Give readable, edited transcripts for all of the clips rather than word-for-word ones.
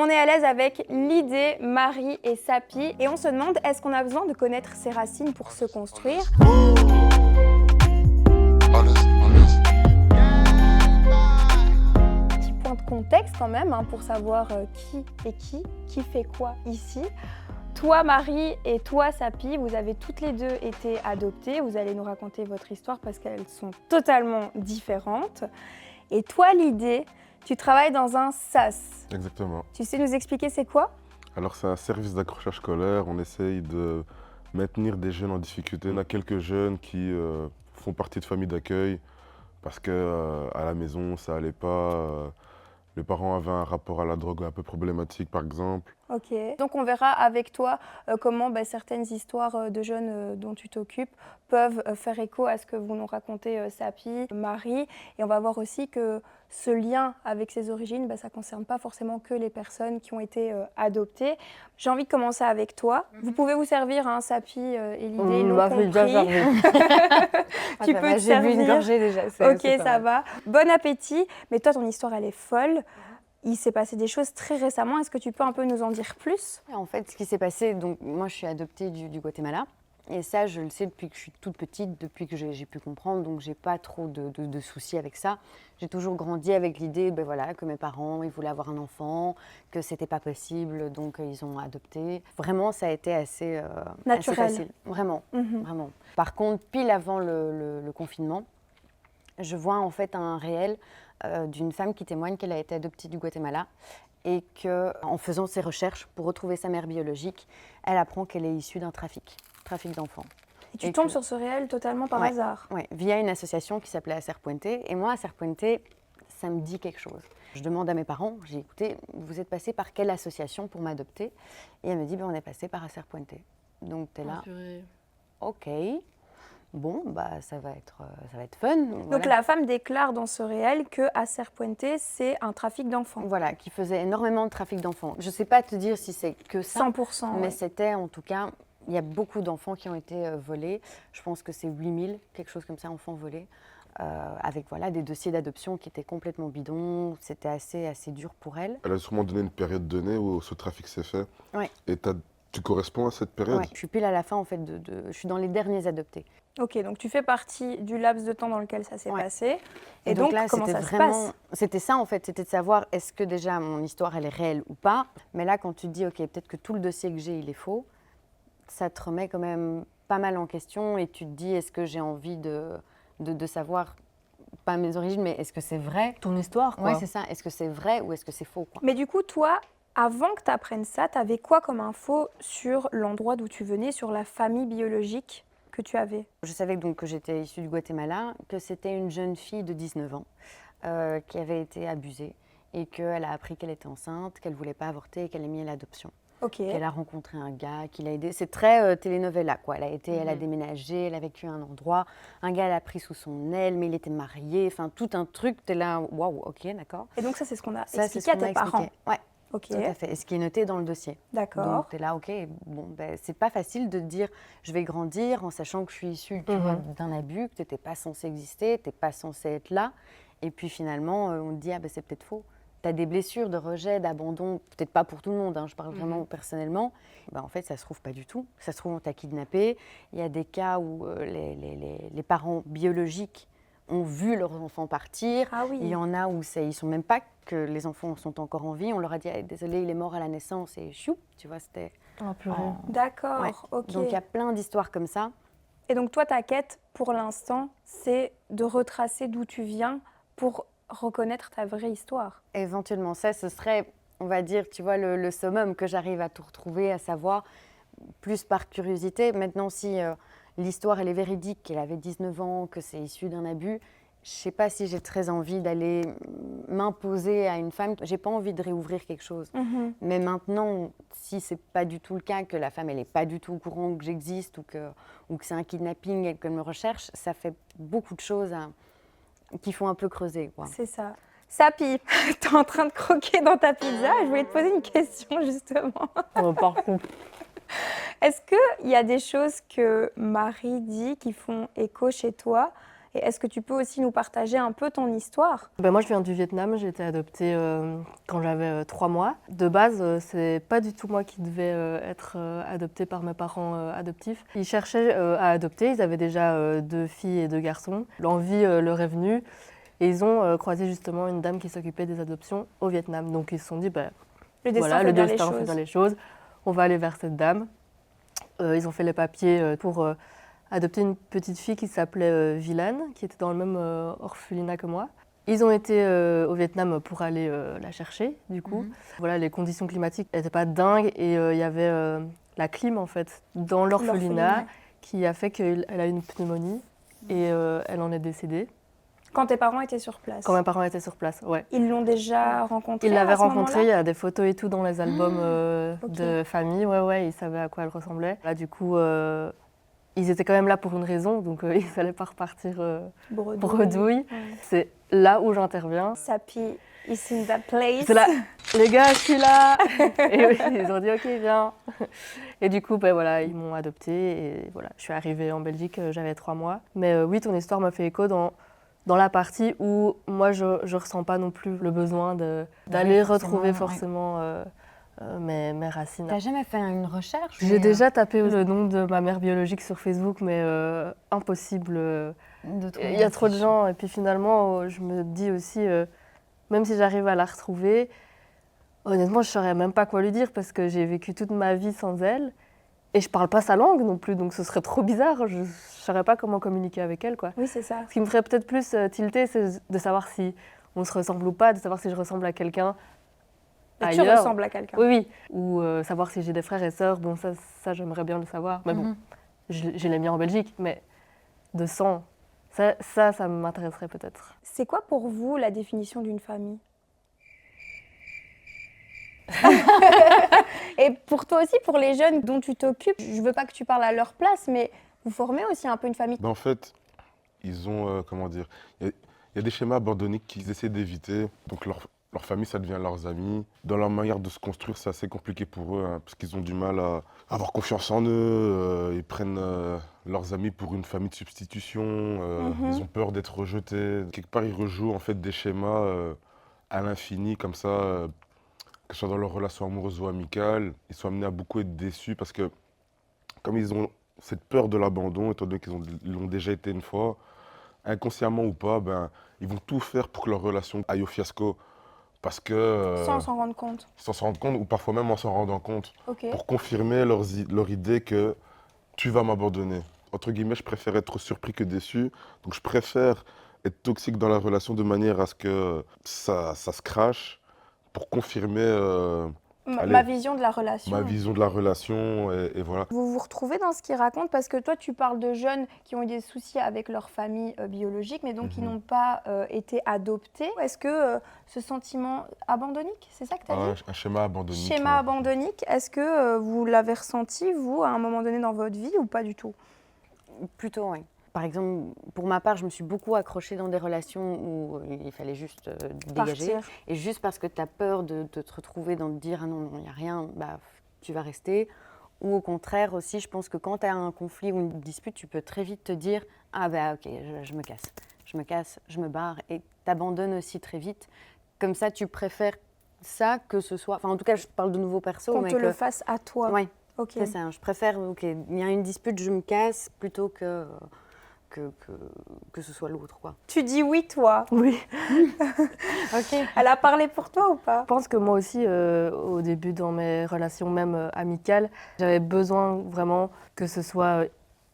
On est à l'aise avec Lydé, Marie et Sapi et on se demande est-ce qu'on a besoin de connaître ses racines pour se construire? Petit point de contexte quand même pour savoir qui est qui fait quoi ici. Toi Marie et toi Sapi, vous avez toutes les deux été adoptées. Vous allez nous raconter votre histoire parce qu'elles sont totalement différentes. Et toi Lydé, tu travailles dans un SAS. Exactement. Tu sais nous expliquer c'est quoi? Alors c'est un service d'accrochage scolaire, on essaye de maintenir des jeunes en difficulté. On a quelques jeunes qui font partie de familles d'accueil parce qu'à la maison ça allait pas, les parents avaient un rapport à la drogue un peu problématique par exemple. Ok, donc on verra avec toi comment certaines histoires de jeunes dont tu t'occupes peuvent faire écho à ce que vous nous racontez Sapi, Marie, et on va voir aussi que ce lien avec ses origines, ça ne concerne pas forcément que les personnes qui ont été adoptées. J'ai envie de commencer avec toi. Vous pouvez vous servir, Sapi et Lydé, ils l'ont compris. Tu peux te J'ai bu une servir. gorgée déjà. Ok, ça va. Bon appétit. Mais toi, ton histoire, elle est folle. Il s'est passé des choses très récemment. Est-ce que tu peux un peu nous en dire plus? En fait, ce qui s'est passé, donc moi je suis adoptée du Guatemala. Et ça, je le sais depuis que je suis toute petite, depuis que j'ai pu comprendre, donc j'ai pas trop de soucis avec ça. J'ai toujours grandi avec l'idée que mes parents ils voulaient avoir un enfant, que c'était pas possible, donc ils ont adopté. Vraiment, ça a été assez naturel. Assez facile, vraiment, vraiment. Par contre, pile avant le confinement, je vois en fait un réel d'une femme qui témoigne qu'elle a été adoptée du Guatemala et qu'en faisant ses recherches pour retrouver sa mère biologique, elle apprend qu'elle est issue d'un trafic d'enfants. Et tu tombes sur ce réel totalement par hasard? Oui, via une association qui s'appelait Acer Puente. Et moi, Acer Puente, ça me dit quelque chose. Je demande à mes parents, j'ai écouté, vous êtes passé par quelle association pour m'adopter? Et elle me dit, on est passé par Acer Puente. Donc tu es là, ok. Bon, ça va être fun. Donc la femme déclare dans ce réel que Acer Puente, c'est un trafic d'enfants. Voilà, qui faisait énormément de trafic d'enfants. Je ne sais pas te dire si c'est que ça. 100%. Mais c'était en tout cas, il y a beaucoup d'enfants qui ont été volés. Je pense que c'est 8000, quelque chose comme ça, enfants volés. Avec des dossiers d'adoption qui étaient complètement bidons. C'était assez dur pour elle. Elle a sûrement donné une période donnée où ce trafic s'est fait. Oui. Et tu corresponds à cette période? Oui, je suis pile à la fin en fait, je suis dans les derniers adoptés. Ok, donc tu fais partie du laps de temps dans lequel ça s'est passé. Et donc là, comment ça se passe? C'était ça en fait, c'était de savoir est-ce que déjà mon histoire elle est réelle ou pas. Mais là, quand tu te dis ok, peut-être que tout le dossier que j'ai il est faux, ça te remet quand même pas mal en question et tu te dis est-ce que j'ai envie de savoir, pas mes origines, mais est-ce que c'est vrai? Ton histoire, quoi. Oui, c'est ça. Est-ce que c'est vrai ou est-ce que c'est faux, quoi? Mais du coup, toi, avant que tu apprennes ça, tu avais quoi comme info sur l'endroit d'où tu venais, sur la famille biologique que tu avais? Je savais donc que j'étais issue du Guatemala, que c'était une jeune fille de 19 ans qui avait été abusée et qu'elle a appris qu'elle était enceinte, qu'elle ne voulait pas avorter et qu'elle a mis à l'adoption. Okay. Qu'elle a rencontré un gars, qui l'a aidé. C'est très telenovela, quoi. Elle a déménagé, elle a vécu à un endroit. Un gars l'a pris sous son aile, mais il était marié. Enfin, tout un truc. T'es là, waouh, ok, d'accord. Et donc ça, c'est ce qu'on a expliqué à tes parents? Ouais, ok. Tout à fait. Et ce qui est noté dans le dossier. D'accord. Donc t'es là, ok, bon, c'est pas facile de te dire, je vais grandir en sachant que je suis issue d'un abus, que t'étais pas censée exister, t'es pas censée être là. Et puis finalement, on te dit, c'est peut-être faux. Tu as des blessures de rejet, d'abandon, peut-être pas pour tout le monde, je parle vraiment personnellement. En fait, ça se trouve pas du tout. Ça se trouve, on t'a kidnappé. Il y a des cas où les parents biologiques ont vu leurs enfants partir. Ah oui. Il y en a où ils sont même pas que les enfants sont encore en vie. On leur a dit, désolé, il est mort à la naissance et chou, tu vois, c'était... Oh, purée. D'accord, Ouais. ok. Donc il y a plein d'histoires comme ça. Et donc toi, ta quête, pour l'instant, c'est de retracer d'où tu viens pour reconnaître ta vraie histoire. Éventuellement, ça, ce serait, on va dire, tu vois, le summum que j'arrive à tout retrouver, à savoir, plus par curiosité. Maintenant, si l'histoire, elle est véridique, qu'elle avait 19 ans, que c'est issu d'un abus, je ne sais pas si j'ai très envie d'aller m'imposer à une femme. Je n'ai pas envie de réouvrir quelque chose. Mais maintenant, si ce n'est pas du tout le cas, que la femme, elle n'est pas du tout au courant que j'existe ou que c'est un kidnapping et qu'elle me recherche, ça fait beaucoup de choses qui font un peu creuser, quoi. C'est ça. Sapi, tu es en train de croquer dans ta pizza. Je voulais te poser une question, justement. Parfait. Est-ce qu'il y a des choses que Marie dit qui font écho chez toi Et est-ce que tu peux aussi nous partager un peu ton histoire? Moi, je viens du Vietnam. J'ai été adoptée quand j'avais 3 mois. De base, c'est pas du tout moi qui devais être adoptée par mes parents adoptifs. Ils cherchaient à adopter. Ils avaient déjà 2 filles et 2 garçons. L'envie leur est venue et ils ont croisé justement une dame qui s'occupait des adoptions au Vietnam. Donc ils se sont dit, Le destin voilà, fait le bien destin les fait choses. bien les choses. On va aller vers cette dame. Ils ont fait les papiers pour adopter une petite fille qui s'appelait Vilaine, qui était dans le même orphelinat que moi. Ils ont été au Vietnam pour aller la chercher, du coup. Voilà, les conditions climatiques n'étaient pas dingues et il y avait la clim, en fait, dans l'orphelinat qui a fait qu'elle a eu une pneumonie et elle en est décédée. Quand tes parents étaient sur place? Quand mes parents étaient sur place, ouais. Ils l'ont déjà rencontrée? Ils l'avaient à ce rencontrée, il y moment-là? a des photos et tout dans les albums Ok. de famille, ouais, ils savaient à quoi elle ressemblait. Là, du coup, ils étaient quand même là pour une raison, donc ils n'allaient pas repartir bredouille. Ouais. C'est là où j'interviens. Sapi is in that place. C'est là, les gars, je suis là. Et oui, ils ont dit ok, viens. Et du coup, voilà, ils m'ont adoptée et voilà, je suis arrivée en Belgique, j'avais 3 mois. Mais oui, ton histoire m'a fait écho dans la partie où moi, je ressens pas non plus le besoin d'aller retrouver forcément mes racines. T'as jamais fait une recherche? J'ai déjà tapé le nom de ma mère biologique sur Facebook, mais impossible. Il y a trop de gens. Et puis finalement, je me dis aussi, même si j'arrive à la retrouver, honnêtement, je ne saurais même pas quoi lui dire parce que j'ai vécu toute ma vie sans elle. Et je parle pas sa langue non plus, donc ce serait trop bizarre. Je ne saurais pas comment communiquer avec elle, quoi. Oui, c'est ça. Ce qui me ferait peut-être plus tilter, c'est de savoir si on se ressemble ou pas, de savoir si je ressemble à quelqu'un Tu ailleurs. ressembles à quelqu'un. Oui. Ou savoir si j'ai des frères et sœurs. Bon, ça j'aimerais bien le savoir. Mais bon, j'ai les miens en Belgique, mais de sang, ça m'intéresserait peut-être. C'est quoi pour vous la définition d'une famille? Et pour toi aussi, pour les jeunes dont tu t'occupes, je veux pas que tu parles à leur place, mais vous formez aussi un peu une famille. En fait, ils ont, comment dire, il y a des schémas abandonnés qu'ils essaient d'éviter. Donc leur famille, ça devient leurs amis. Dans leur manière de se construire, c'est assez compliqué pour eux, hein, parce qu'ils ont du mal à avoir confiance en eux. Ils prennent leurs amis pour une famille de substitution. Ils ont peur d'être rejetés. Quelque part, ils rejouent en fait des schémas à l'infini, comme ça, que ce soit dans leurs relations amoureuses ou amicales. Ils sont amenés à beaucoup être déçus parce que, comme ils ont cette peur de l'abandon, étant donné qu'ils l'ont déjà été une fois, inconsciemment ou pas, ils vont tout faire pour que leur relation aille au fiasco. Parce que, Sans s'en rendre compte. sans s'en rendre compte, ou parfois même en s'en rendant compte, Ok. pour confirmer leur idée que tu vas m'abandonner. Entre guillemets, je préfère être surpris que déçu. Donc je préfère être toxique dans la relation de manière à ce que ça se crache pour confirmer Ma vision de la relation. ma vision de la relation. Et voilà. Vous vous retrouvez dans ce qu'ils racontent parce que toi, tu parles de jeunes qui ont eu des soucis avec leur famille biologique, mais donc qui n'ont pas été adoptés. Est-ce que ce sentiment abandonnique, c'est ça que tu as dit? Un schéma abandonné. Schéma abandonnique, est-ce que vous l'avez ressenti, vous, à un moment donné dans votre vie ou pas du tout? Plutôt, oui. Par exemple, pour ma part, je me suis beaucoup accrochée dans des relations où il fallait juste dégager. Partir. Et juste parce que tu as peur de te retrouver dans de dire « Ah non, il n'y a rien, tu vas rester ». Ou au contraire aussi, je pense que quand tu as un conflit ou une dispute, tu peux très vite te dire « Ah ok, je me casse. Je me casse, je me barre ». Et t'abandonnes aussi très vite. Comme ça, tu préfères ça que ce soit… Enfin, en tout cas, je parle de nouveaux persos. Qu'on mais te le fasse à toi. Oui, Ok. c'est ça. Je préfère, il y a une dispute, je me casse plutôt que ce soit l'autre, quoi. Tu dis oui, toi. Oui. Ok. Elle a parlé pour toi ou pas? Je pense que moi aussi, au début, dans mes relations même amicales, j'avais besoin vraiment que ce soit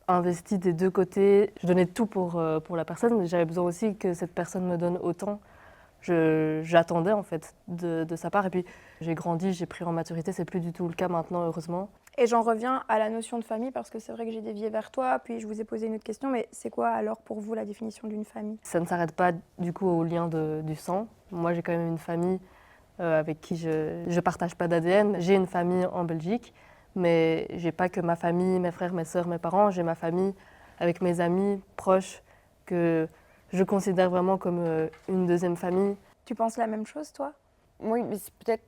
investi des deux côtés. Je donnais tout pour la personne, mais j'avais besoin aussi que cette personne me donne autant. J'attendais en fait de sa part. Et puis j'ai grandi, j'ai pris en maturité, c'est plus du tout le cas maintenant, heureusement. Et j'en reviens à la notion de famille parce que c'est vrai que j'ai dévié vers toi, puis je vous ai posé une autre question, mais c'est quoi alors pour vous la définition d'une famille? Ça ne s'arrête pas du coup au lien du sang. Moi j'ai quand même une famille avec qui je ne partage pas d'ADN. J'ai une famille en Belgique, mais j'ai pas que ma famille, mes frères, mes sœurs, mes parents. J'ai ma famille avec mes amis proches que je considère vraiment comme une deuxième famille. Tu penses la même chose, toi? Oui, mais c'est peut-être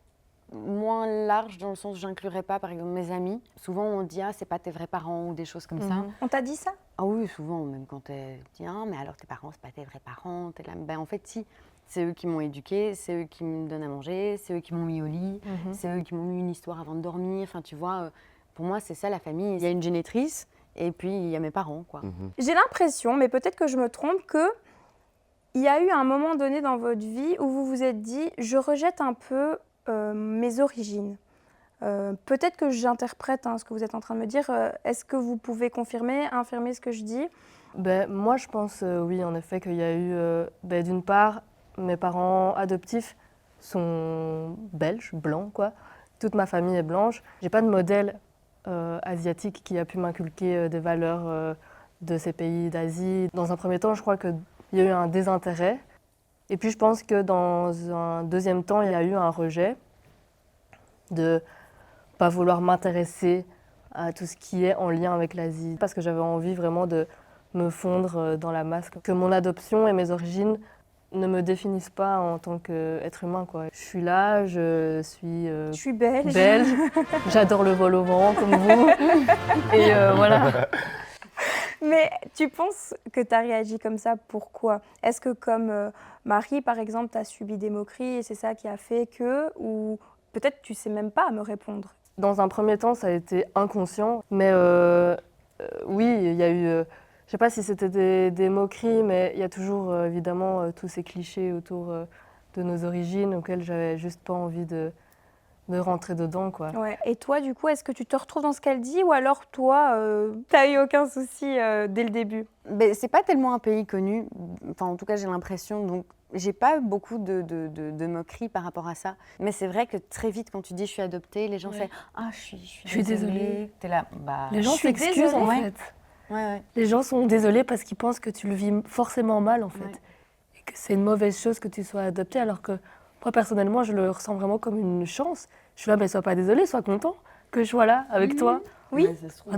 moins large dans le sens où j'inclurais pas, par exemple, mes amis. Souvent, on dit « Ah, c'est pas tes vrais parents » ou des choses comme ça. On t'a dit ça? Ah oui, souvent, même quand tu dis « Ah, mais alors tes parents, c'est pas tes vrais parents », t'es là. Ben, en fait, si. C'est eux qui m'ont éduquée, c'est eux qui me donnent à manger, c'est eux qui m'ont mis au lit, c'est eux qui m'ont mis une histoire avant de dormir. Enfin, tu vois, pour moi, c'est ça la famille. Il y a une génitrice et puis il y a mes parents, quoi. J'ai l'impression, mais peut-être que je me trompe, qu'il y a eu un moment donné dans votre vie où vous vous êtes dit « je rejette un peu mes origines ». Peut-être que j'interprète ce que vous êtes en train de me dire. Est-ce que vous pouvez confirmer, infirmer ce que je dis? Moi, je pense, oui, en effet, qu'il y a eu, d'une part, mes parents adoptifs sont belges, blancs, quoi. Toute ma famille est blanche. J'ai pas de modèle asiatique qui a pu m'inculquer des valeurs de ces pays d'Asie. Dans un premier temps, je crois qu'il y a eu un désintérêt. Et puis, je pense que dans un deuxième temps, il y a eu un rejet de pas vouloir m'intéresser à tout ce qui est en lien avec l'Asie. Parce que j'avais envie vraiment de me fondre dans la masse. Que mon adoption et mes origines ne me définissent pas en tant qu'être humain, quoi. Je suis là, je suis belge. J'adore le vol au vent, comme vous. Et voilà. Mais tu penses que tu as réagi comme ça, pourquoi? Est-ce que comme Marie, par exemple, tu as subi des moqueries et c'est ça qui a fait que... Ou peut-être tu sais même pas me répondre. Dans un premier temps, ça a été inconscient. Mais oui, il y a eu... je sais pas si c'était des moqueries, mais il y a toujours évidemment tous ces clichés autour de nos origines auxquels j'avais juste pas envie de rentrer dedans, quoi. Ouais. Et toi, du coup, est-ce que tu te retrouves dans ce qu'elle dit ou alors toi, t'as eu aucun souci dès le début? C'est pas tellement un pays connu, enfin en tout cas j'ai l'impression, donc j'ai pas beaucoup de moqueries par rapport à ça. Mais c'est vrai que très vite quand tu dis je suis adoptée, les gens font « Ah, je suis désolée ». T'es là, bah... Les gens s'excusent en fait. Ouais. Les gens sont désolés parce qu'ils pensent que tu le vis forcément mal en fait. Ouais. Et que c'est une mauvaise chose que tu sois adopté, alors que moi personnellement je le ressens vraiment comme une chance. Je suis là, mais sois pas désolé, sois content que je sois là avec toi. Oui,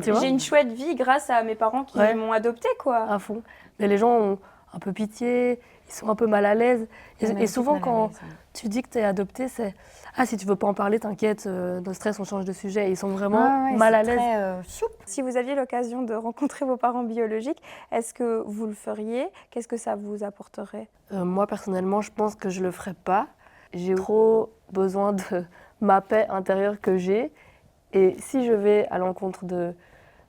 tu vois, j'ai une chouette vie grâce à mes parents qui m'ont adoptée, quoi. À fond. Mais les gens ont un peu pitié, ils sont un peu mal à l'aise. Et souvent quand tu dis que tu es adopté, c'est « Ah, si tu veux pas en parler, t'inquiète, no stress, on change de sujet ». Ils sont vraiment mal à l'aise. Si vous aviez l'occasion de rencontrer vos parents biologiques, est-ce que vous le feriez? Qu'est-ce que ça vous apporterait? Moi, personnellement, je pense que je le ferais pas. J'ai trop besoin de ma paix intérieure que j'ai. Et si je vais à l'encontre de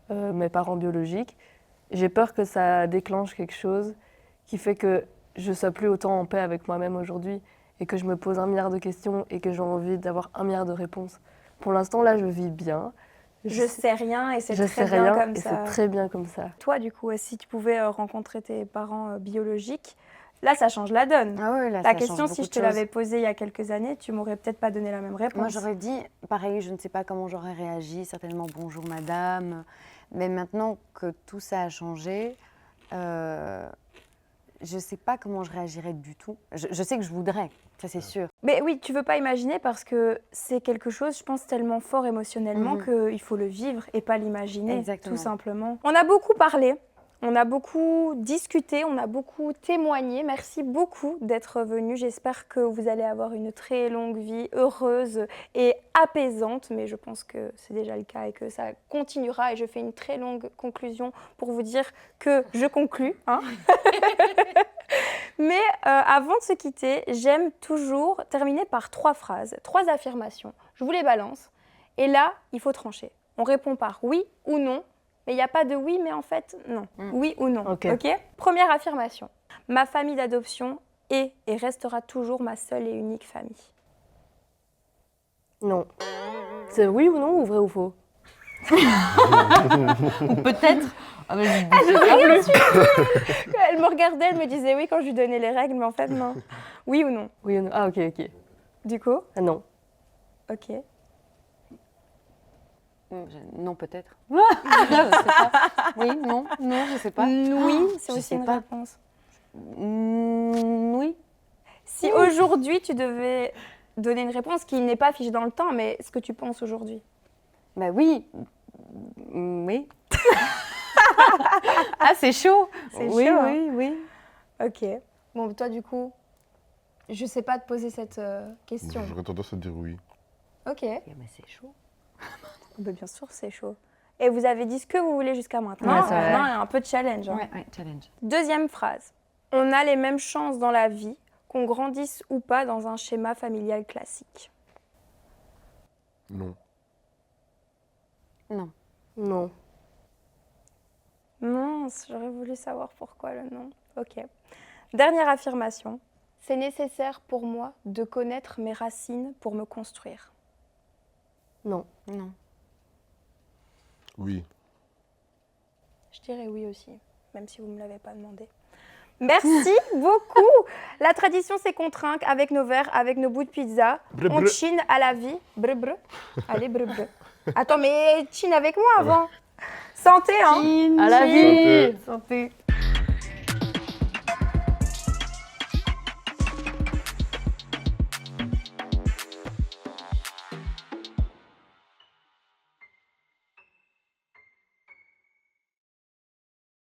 mes parents biologiques, j'ai peur que ça déclenche quelque chose qui fait que je ne sois plus autant en paix avec moi-même aujourd'hui et que je me pose 1 milliard de questions et que j'ai envie d'avoir 1 milliard de réponses. Pour l'instant, là, je vis bien. Je sais rien et c'est très bien comme ça. C'est très bien comme ça. Toi, du coup, si tu pouvais rencontrer tes parents biologiques, là, ça change la donne. Ah ouais, là, la question, si je te l'avais posée il y a quelques années, tu m'aurais peut-être pas donné la même réponse. Moi, j'aurais dit, pareil, je ne sais pas comment j'aurais réagi, certainement « bonjour madame ». Mais maintenant que tout ça a changé, je ne sais pas comment je réagirais du tout. Je sais que je voudrais, ça c'est sûr. Mais oui, tu ne veux pas imaginer parce que c'est quelque chose, je pense, tellement fort émotionnellement qu'il faut le vivre et pas l'imaginer, tout simplement. On a beaucoup parlé. On a beaucoup discuté, on a beaucoup témoigné. Merci beaucoup d'être venu. J'espère que vous allez avoir une très longue vie, heureuse et apaisante. Mais je pense que c'est déjà le cas et que ça continuera. Et je fais une très longue conclusion pour vous dire que je conclus. Mais avant de se quitter, j'aime toujours terminer par 3 phrases, 3 affirmations. Je vous les balance. Et là, il faut trancher. On répond par oui ou non. Mais il n'y a pas de oui, mais en fait, non. Oui ou non. Ok. Première affirmation. Ma famille d'adoption est et restera toujours ma seule et unique famille. Non. C'est oui ou non ou vrai ou faux? Ou peut-être. Elle me regardait, elle me disait oui quand je lui donnais les règles, mais en fait, non. Oui ou non? Oui ou non. Ah, ok. Du coup? Non. Ok. Non, peut-être. Je sais pas. Oui, non, je sais pas. Oui, c'est aussi une réponse. Oui. Si aujourd'hui tu devais donner une réponse qui n'est pas figée dans le temps, mais ce que tu penses aujourd'hui. Bah oui. Oui. Ah, c'est chaud. C'est oui, chaud. Oui. Ok. Bon, toi du coup, je sais pas te poser cette question. J'aurais tendance à dire oui. Ok. Mais c'est chaud. Bah, bien sûr, c'est chaud. Et vous avez dit ce que vous voulez jusqu'à maintenant. Ouais, c'est vrai. Maintenant, il y a un peu de challenge. Hein. Ouais, challenge. Deuxième phrase. On a les mêmes chances dans la vie, qu'on grandisse ou pas dans un schéma familial classique. Non. Non. Non. Mince, j'aurais voulu savoir pourquoi le nom. Ok. Dernière affirmation. C'est nécessaire pour moi de connaître mes racines pour me construire. Non. Non. Oui. Je dirais oui aussi, même si vous ne me l'avez pas demandé. Merci beaucoup. La tradition, c'est qu'on trinque avec nos verres, avec nos bouts de pizza. Brr, On brr. chine à la vie. Brr, brr. Allez, brr, brr. Attends, mais chine avec moi avant. Santé, hein. À la vie. Santé. Santé.